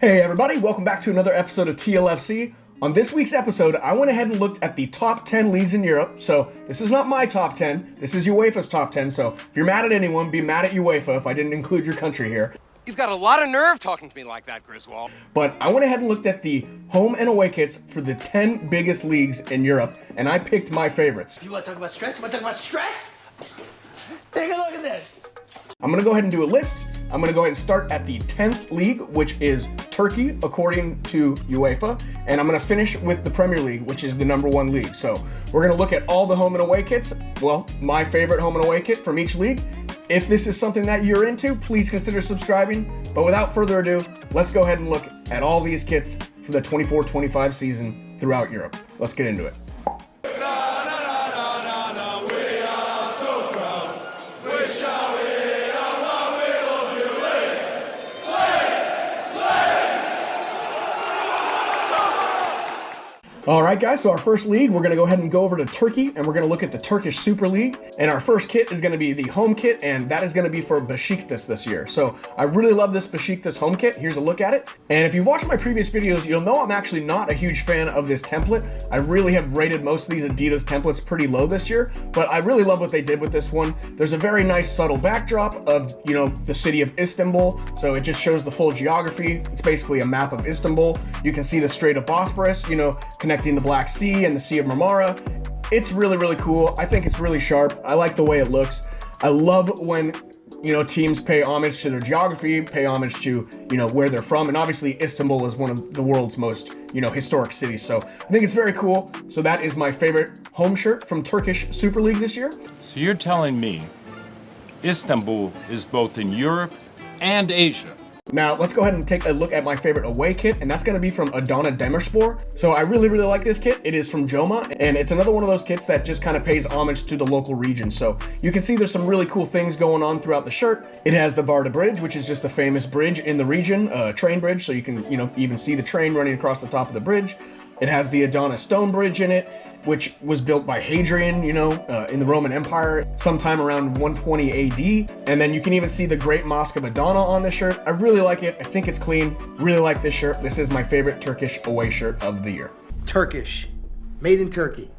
Hey everybody, welcome back to another episode of TLFC. On this week's episode, I went ahead and looked at the top 10 leagues in Europe. So this is not my top 10, this is UEFA's top 10. So if you're mad at anyone, be mad at UEFA if I didn't include your country here. You've got a lot of nerve talking to me like that, Griswold. But I went ahead and looked at the home and away kits for the 10 biggest leagues in Europe, and I picked my favorites. You want to talk about stress? You want to talk about stress? Take a look at this. I'm going to go ahead and do a list. I'm going to go ahead and start at the 10th league, which is Turkey, according to UEFA. And I'm going to finish with the Premier League, which is the #1 league. So we're going to look at all the home and away kits. Well, my favorite home and away kit from each league. If this is something that you're into, please consider subscribing. But without further ado, let's go ahead and look at all these kits for the 24-25 season throughout Europe. Let's get into it. All right, guys, so our first league, we're going to go ahead and go over to Turkey, and we're going to look at the Turkish Super League. And our first kit is going to be the home kit, and that is going to be for Beşiktaş this year. So I really love this Beşiktaş home kit. Here's a look at it. And if you've watched my previous videos, you'll know I'm actually not a huge fan of this template. I really have rated most of these Adidas templates pretty low this year, but I really love what they did with this one. There's a very nice subtle backdrop of, the city of Istanbul. So it just shows the full geography. It's basically a map of Istanbul. You can see the Strait of Bosporus, connecting the Black Sea and the Sea of Marmara. It's really, really cool. I think it's really sharp. I like the way it looks. I love when, teams pay homage to their geography, pay homage to, where they're from. And obviously Istanbul is one of the world's most, historic cities. So I think it's very cool. So that is my favorite home shirt from Turkish Super League this year. So you're telling me Istanbul is both in Europe and Asia? Now, let's go ahead and take a look at my favorite away kit, and that's going to be from Adana Demirspor. So I really, really like this kit. It is from Joma, and it's another one of those kits that just kind of pays homage to the local region. So you can see there's some really cool things going on throughout the shirt. It has the Varda Bridge, which is just a famous bridge in the region, train bridge, so you can, even see the train running across the top of the bridge. It has the Adana Stone Bridge in it, which was built by Hadrian, in the Roman Empire sometime around 120 AD. And then you can even see the Great Mosque of Adana on this shirt. I really like it. I think it's clean. Really like this shirt. This is my favorite Turkish away shirt of the year. Turkish. Made in Turkey.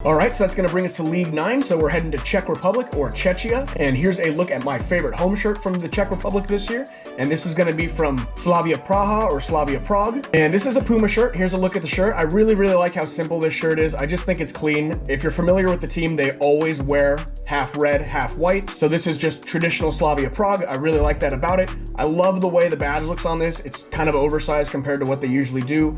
All right, so that's going to bring us to League 9. So we're heading to Czech Republic or Czechia. And here's a look at my favorite home shirt from the Czech Republic this year. And this is going to be from Slavia Praha or Slavia Prague. And this is a Puma shirt. Here's a look at the shirt. I really, really like how simple this shirt is. I just think it's clean. If you're familiar with the team, they always wear half red, half white. So this is just traditional Slavia Prague. I really like that about it. I love the way the badge looks on this. It's kind of oversized compared to what they usually do.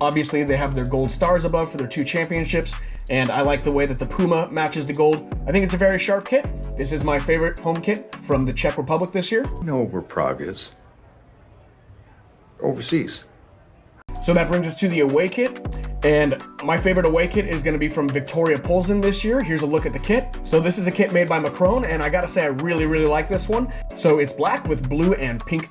Obviously, they have their gold stars above for their 2 championships, and I like the way that the Puma matches the gold. I think it's a very sharp kit. This is my favorite home kit from the Czech Republic this year. You know where Prague is. Overseas. So that brings us to the away kit, and my favorite away kit is going to be from Victoria Plzeň this year. Here's a look at the kit. So this is a kit made by Macron, and I gotta say I really, really like this one. So it's black with blue and pink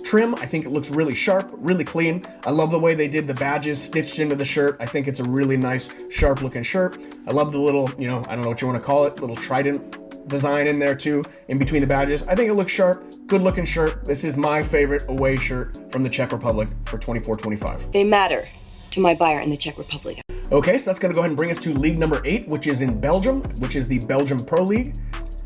trim. I think it looks really sharp, really clean. I love the way they did the badges stitched into the shirt. I think it's a really nice, sharp looking shirt. I love the little, I don't know what you want to call it, little trident design in there too, in between the badges. I think it looks sharp, good looking shirt. This is my favorite away shirt from the Czech Republic for 24-25. They matter to my buyer in the Czech Republic. Okay, so that's going to go ahead and bring us to League number 8, which is in Belgium, which is the Belgium Pro League.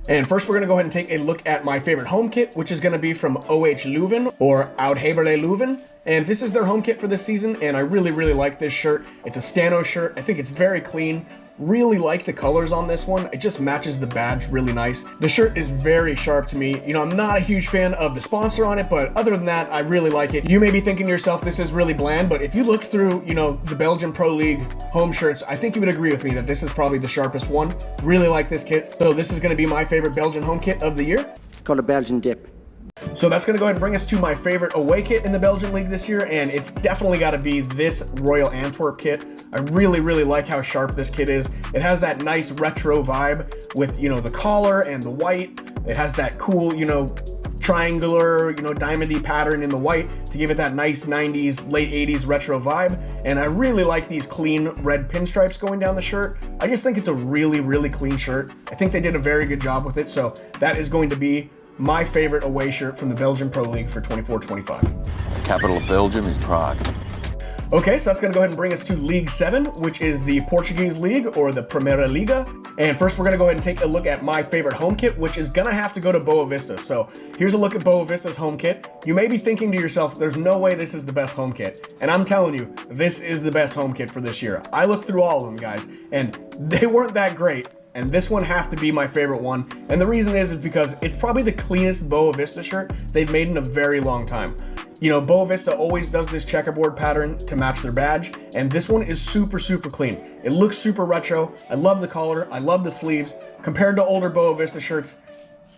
And first we're going to go ahead and take a look at my favorite home kit, which is going to be from OH Leuven or Oud-Heverlee Leuven. And this is their home kit for this season, and I really, really like this shirt. It's a Stano shirt. I think it's very clean. Really like the colors on this one. It just matches the badge really nice. The shirt is very sharp to me. I'm not a huge fan of the sponsor on it, but other than that, I really like it. You may be thinking to yourself, this is really bland, but if you look through, the Belgian Pro League home shirts, I think you would agree with me that this is probably the sharpest one. Really like this kit. So this is going to be my favorite Belgian home kit of the year. It's called a Belgian dip. So that's going to go ahead and bring us to my favorite away kit in the Belgian League this year, and it's definitely got to be this Royal Antwerp kit. I really, really like how sharp this kit is. It has that nice retro vibe with, the collar and the white. It has that cool, triangular, diamondy pattern in the white to give it that nice 90s, late 80s retro vibe. And I really like these clean red pinstripes going down the shirt. I just think it's a really, really clean shirt. I think they did a very good job with it. So that is going to be my favorite away shirt from the Belgian Pro League for 24-25. Capital of Belgium is Prague. Okay, so that's going to go ahead and bring us to League 7, which is the Portuguese league, or the Primera Liga. And first, we're going to go ahead and take a look at my favorite home kit, which is going to have to go to Boa Vista. So here's a look at Boa Vista's home kit. You may be thinking to yourself, there's no way this is the best home kit. And I'm telling you, this is the best home kit for this year. I looked through all of them, guys, and they weren't that great. And this one have to be my favorite one. And the reason is because it's probably the cleanest Boa Vista shirt they've made in a very long time. You know, Boa Vista always does this checkerboard pattern to match their badge, and this one is super, super clean. It looks super retro. I love the collar. I love the sleeves. Compared to older Boa Vista shirts,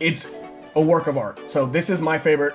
it's a work of art. So this is my favorite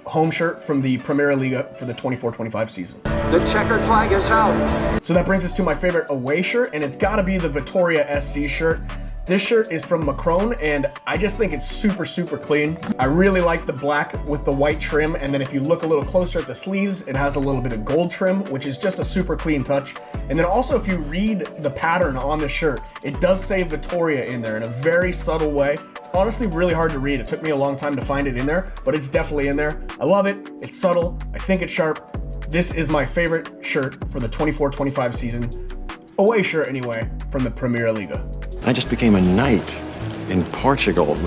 home shirt from the Primera Liga for the 24-25 season. The checkered flag is out. So that brings us to my favorite away shirt, and it's got to be the Vitoria SC shirt. This shirt is from Macron, and I just think it's super, super clean. I really like the black with the white trim, and then if you look a little closer at the sleeves, it has a little bit of gold trim, which is just a super clean touch. And then also, if you read the pattern on the shirt, it does say Vitoria in there in a very subtle way. It's honestly really hard to read. It took me a long time to find it in there, but it's definitely in there. I love it. It's subtle. I think it's sharp. This is my favorite shirt for the 24-25 season. Away shirt anyway, from the Primera Liga. I just became a knight in Portugal.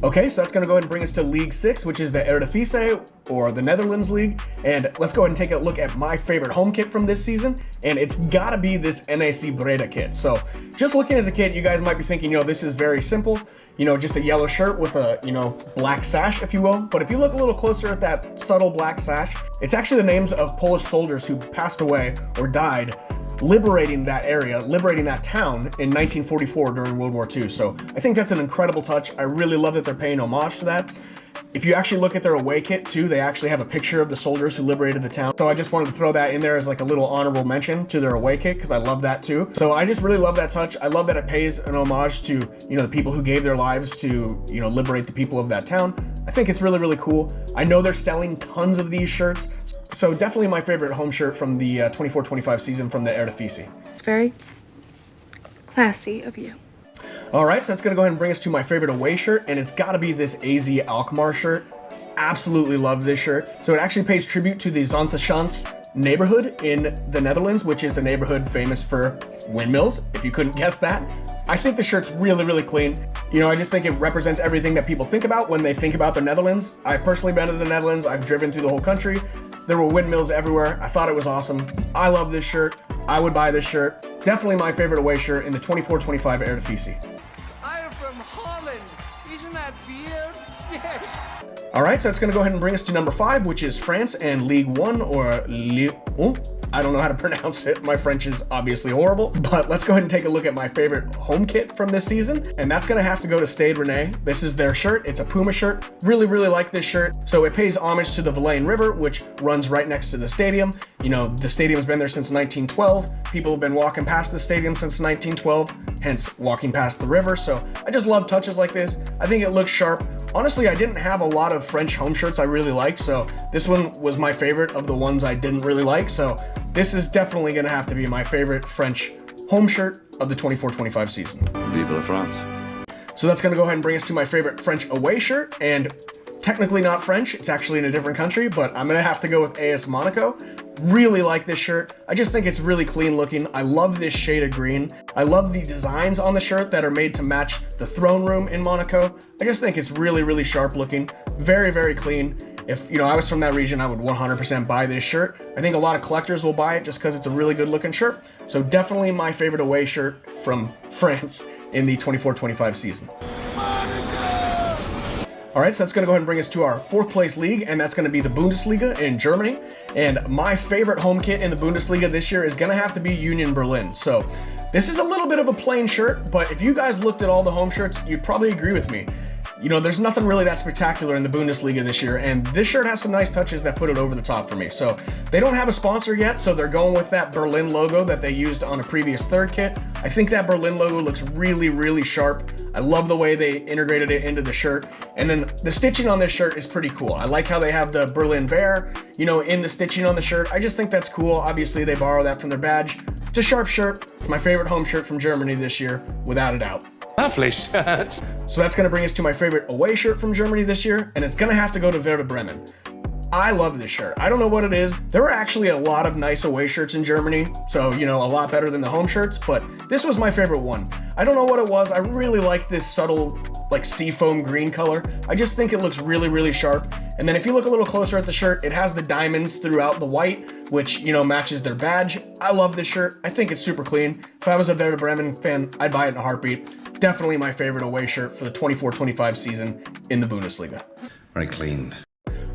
Okay, so that's going to go ahead and bring us to League 6, which is the Eredivisie, or the Netherlands League. And let's go ahead and take a look at my favorite home kit from this season. And it's got to be this NAC Breda kit. So just looking at the kit, you guys might be thinking, you know, this is very simple. You know, just a yellow shirt with a, you know, black sash, if you will. But if you look a little closer at that subtle black sash, it's actually the names of Polish soldiers who passed away or died liberating that area, liberating that town in 1944 during World War II. So I think that's an incredible touch. I really love that they're paying homage to that. If you actually look at their away kit too, they actually have a picture of the soldiers who liberated the town. So I just wanted to throw that in there as like a little honorable mention to their away kit, because I love that too. So I just really love that touch. I love that it pays an homage to, you know, the people who gave their lives to, you know, liberate the people of that town. I think it's really, really cool. I know they're selling tons of these shirts. So definitely my favorite home shirt from the 24-25 season from the Eredivisie. Very classy of you. All right, so that's going to go ahead and bring us to my favorite away shirt, and it's got to be this AZ Alkmaar shirt. Absolutely love this shirt. So it actually pays tribute to the Zandvoortse neighborhood in the Netherlands, which is a neighborhood famous for windmills, if you couldn't guess that. I think the shirt's really, really clean. You know, I just think it represents everything that people think about when they think about the Netherlands. I've personally been to the Netherlands. I've driven through the whole country. There were windmills everywhere. I thought it was awesome. I love this shirt. I would buy this shirt. Definitely my favorite away shirt in the 24-25 Eredivisie. I am from Holland. Isn't that weird? Yes. All right, so that's going to go ahead and bring us to number 5, which is France and Ligue 1, or Ligue 1. I don't know how to pronounce it. My French is obviously horrible, but let's go ahead and take a look at my favorite home kit from this season. And that's going to have to go to Stade Rennais. This is their shirt. It's a Puma shirt. Really, really like this shirt. So it pays homage to the Vilaine River, which runs right next to the stadium. You know, the stadium's been there since 1912. People have been walking past the stadium since 1912, hence walking past the river. So I just love touches like this. I think it looks sharp. Honestly, I didn't have a lot of French home shirts I really liked, so this one was my favorite of the ones I didn't really like. So this is definitely going to have to be my favorite French home shirt of the 24-25 season. Vive la France. So that's going to go ahead and bring us to my favorite French away shirt, and technically not French, it's actually in a different country, but I'm going to have to go with AS Monaco. Really like this shirt. I just think it's really clean looking. I love this shade of green. I love the designs on the shirt that are made to match the throne room in Monaco. I just think it's really, really sharp looking. Very, very clean. If, you know, I was from that region, I would 100% buy this shirt. I think a lot of collectors will buy it just because it's a really good looking shirt. So definitely my favorite away shirt from France in the 24-25 season. All right, so that's going to go ahead and bring us to our 4th place league, and that's going to be the Bundesliga in Germany. And my favorite home kit in the Bundesliga this year is going to have to be Union Berlin. So this is a little bit of a plain shirt, but if you guys looked at all the home shirts, you'd probably agree with me. You know, there's nothing really that spectacular in the Bundesliga this year, and this shirt has some nice touches that put it over the top for me. So they don't have a sponsor yet, so they're going with that Berlin logo that they used on a previous 3rd kit. I think that Berlin logo looks really, really sharp. I love the way they integrated it into the shirt. And then the stitching on this shirt is pretty cool. I like how they have the Berlin bear, you know, in the stitching on the shirt. I just think that's cool. Obviously, they borrow that from their badge. It's a sharp shirt. It's my favorite home shirt from Germany this year, without a doubt. Lovely shirt. So that's going to bring us to my favorite away shirt from Germany this year, and it's going to have to go to Werder Bremen. I love this shirt. I don't know what it is. There were actually a lot of nice away shirts in Germany, so, you know, a lot better than the home shirts, but this was my favorite one. I don't know what it was. I really like this subtle, like, seafoam green color. I just think it looks really, really sharp. And then if you look a little closer at the shirt, it has the diamonds throughout the white, which, you know, matches their badge. I love this shirt. I think it's super clean. If I was a Werder Bremen fan, I'd buy it in a heartbeat. Definitely my favorite away shirt for the 24-25 season in the Bundesliga. Very clean.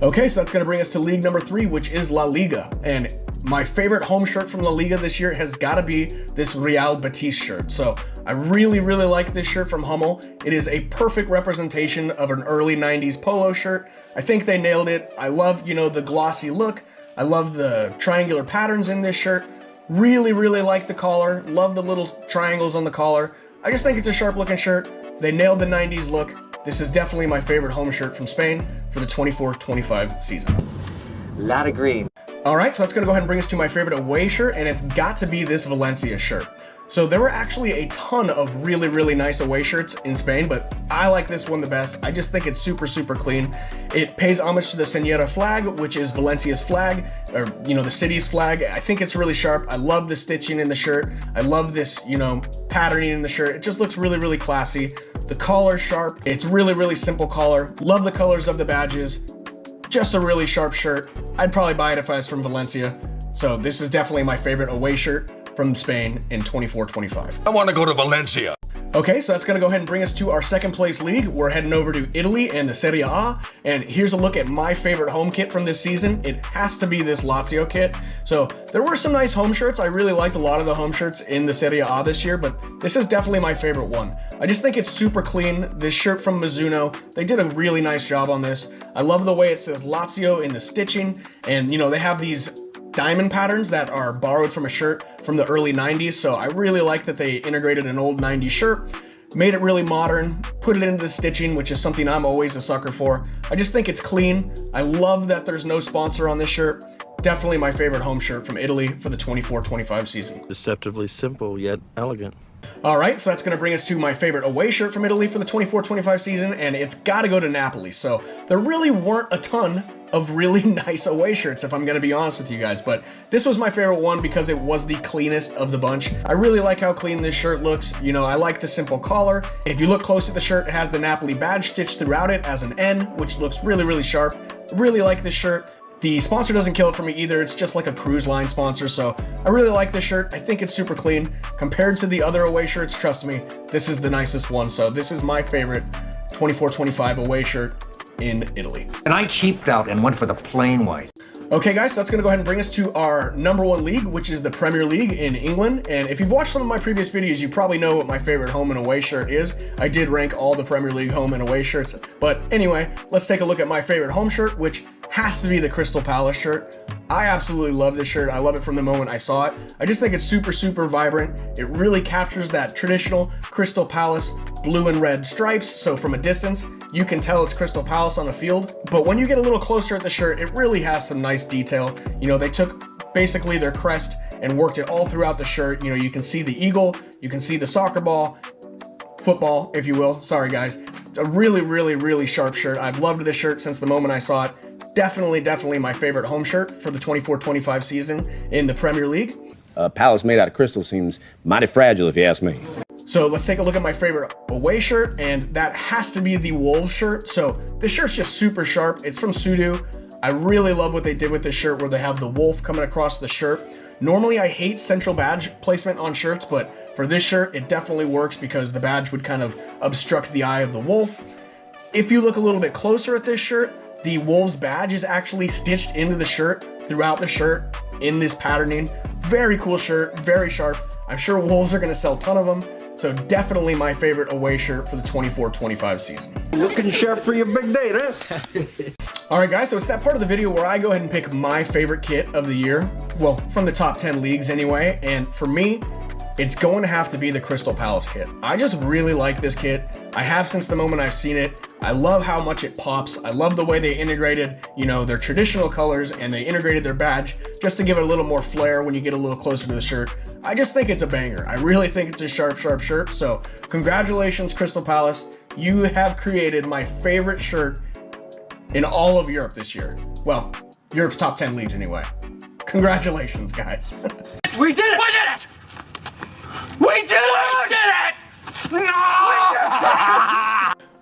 Okay, so that's going to bring us to league number 3, which is La Liga. And my favorite home shirt from La Liga this year has got to be this Real Betis shirt. So I really, really like this shirt from Hummel. It is a perfect representation of an early 90s polo shirt. I think they nailed it. I love, you know, the glossy look. I love the triangular patterns in this shirt. Really, really like the collar. Love the little triangles on the collar. I just think it's a sharp looking shirt. They nailed the 90s look. This is definitely my favorite home shirt from Spain for the 24-25 season. Lot of green. All right, so that's gonna go ahead and bring us to my favorite away shirt, and it's got to be this Valencia shirt. So there were actually a ton of really, really nice away shirts in Spain, but I like this one the best. I just think it's super, super clean. It pays homage to the Señora flag, which is Valencia's flag, or, you know, the city's flag. I think it's really sharp. I love the stitching in the shirt. I love this, you know, patterning in the shirt. It just looks really, really classy. The collar's sharp. It's really, really simple collar. Love the colors of the badges. Just a really sharp shirt. I'd probably buy it if I was from Valencia. So this is definitely my favorite away shirt from Spain in 24-25. I want to go to Valencia. Okay, so that's going to go ahead and bring us to our second place league. We're heading over to Italy and the Serie A, and here's a look at my favorite home kit from this season. It has to be this Lazio kit. So there were some nice home shirts. I really liked a lot of the home shirts in the Serie A this year, but this is definitely my favorite one. I just think it's super clean. This shirt from Mizuno, they did a really nice job on this. I love the way it says Lazio in the stitching, and, you know, they have these diamond patterns that are borrowed from a shirt from the early 90s. So I really like that they integrated an old 90s shirt, made it really modern, put it into the stitching, which is something I'm always a sucker for. I just think it's clean. I love that there's no sponsor on this shirt. Definitely my favorite home shirt from Italy for the 24-25 season. Deceptively simple, yet elegant. All right, so that's going to bring us to my favorite away shirt from Italy for the 24-25 season, and it's got to go to Napoli. So there really weren't a ton of really nice away shirts, if I'm going to be honest with you guys, but this was my favorite one because it was the cleanest of the bunch. I really like how clean this shirt looks. You know, I like the simple collar. If you look close at the shirt, it has the Napoli badge stitched throughout it as an N, which looks really, really sharp. Really like this shirt. The sponsor doesn't kill it for me either. It's just like a cruise line sponsor, so I really like this shirt. I think it's super clean. Compared to the other away shirts, trust me, this is the nicest one. So this is my favorite 24-25 away shirt in Italy. And I cheaped out and went for the plain white. Okay guys, so that's gonna go ahead and bring us to our #1 league, which is the Premier League in England. And if you've watched some of my previous videos, you probably know what my favorite home and away shirt is. I did rank all the Premier League home and away shirts. But anyway, let's take a look at my favorite home shirt, which has to be the Crystal Palace shirt. I absolutely love this shirt. I love it from the moment I saw it. I just think it's super, super vibrant. It really captures that traditional Crystal Palace blue and red stripes. So from a distance, you can tell it's Crystal Palace on a field. But when you get a little closer at the shirt, it really has some nice detail. You know, they took basically their crest and worked it all throughout the shirt. You know, you can see the eagle, you can see the soccer ball, football, if you will. Sorry guys. It's a really, really, really sharp shirt. I've loved this shirt since the moment I saw it. Definitely my favorite home shirt for the 24-25 season in the Premier League. A palace made out of crystal seems mighty fragile if you ask me. So let's take a look at my favorite away shirt, and that has to be the Wolves shirt. So this shirt's just super sharp. It's from Sudo. I really love what they did with this shirt where they have the wolf coming across the shirt. Normally I hate central badge placement on shirts, but for this shirt it definitely works because the badge would kind of obstruct the eye of the wolf. If you look a little bit closer at this shirt, the Wolves badge is actually stitched into the shirt, throughout the shirt, in this patterning. Very cool shirt, very sharp. I'm sure Wolves are gonna sell a ton of them. So definitely my favorite away shirt for the 24-25 season. Looking sharp for your big day, huh? All right, guys, so it's that part of the video where I go ahead and pick my favorite kit of the year. Well, from the top 10 leagues anyway. And for me, it's going to have to be the Crystal Palace kit. I just really like this kit. I have since the moment I've seen it. I love how much it pops. I love the way they integrated, you know, their traditional colors, and they integrated their badge just to give it a little more flair when you get a little closer to the shirt. I just think it's a banger. I really think it's a sharp, sharp shirt. So congratulations, Crystal Palace. You have created my favorite shirt in all of Europe this year. Well, Europe's top 10 leagues anyway. Congratulations, guys. We did it! We did it! We did it! We did it!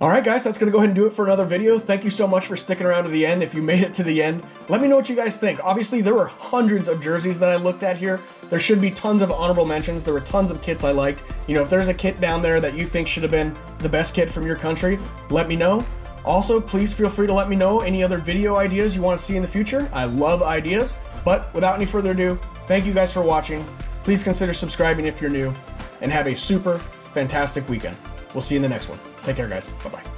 All right, guys, that's going to go ahead and do it for another video. Thank you so much for sticking around to the end. If you made it to the end, let me know what you guys think. Obviously, there were hundreds of jerseys that I looked at here. There should be tons of honorable mentions. There were tons of kits I liked. You know, if there's a kit down there that you think should have been the best kit from your country, let me know. Also, please feel free to let me know any other video ideas you want to see in the future. I love ideas. But without any further ado, thank you guys for watching. Please consider subscribing if you're new, and have a super fantastic weekend. We'll see you in the next one. Take care, guys. Bye-bye.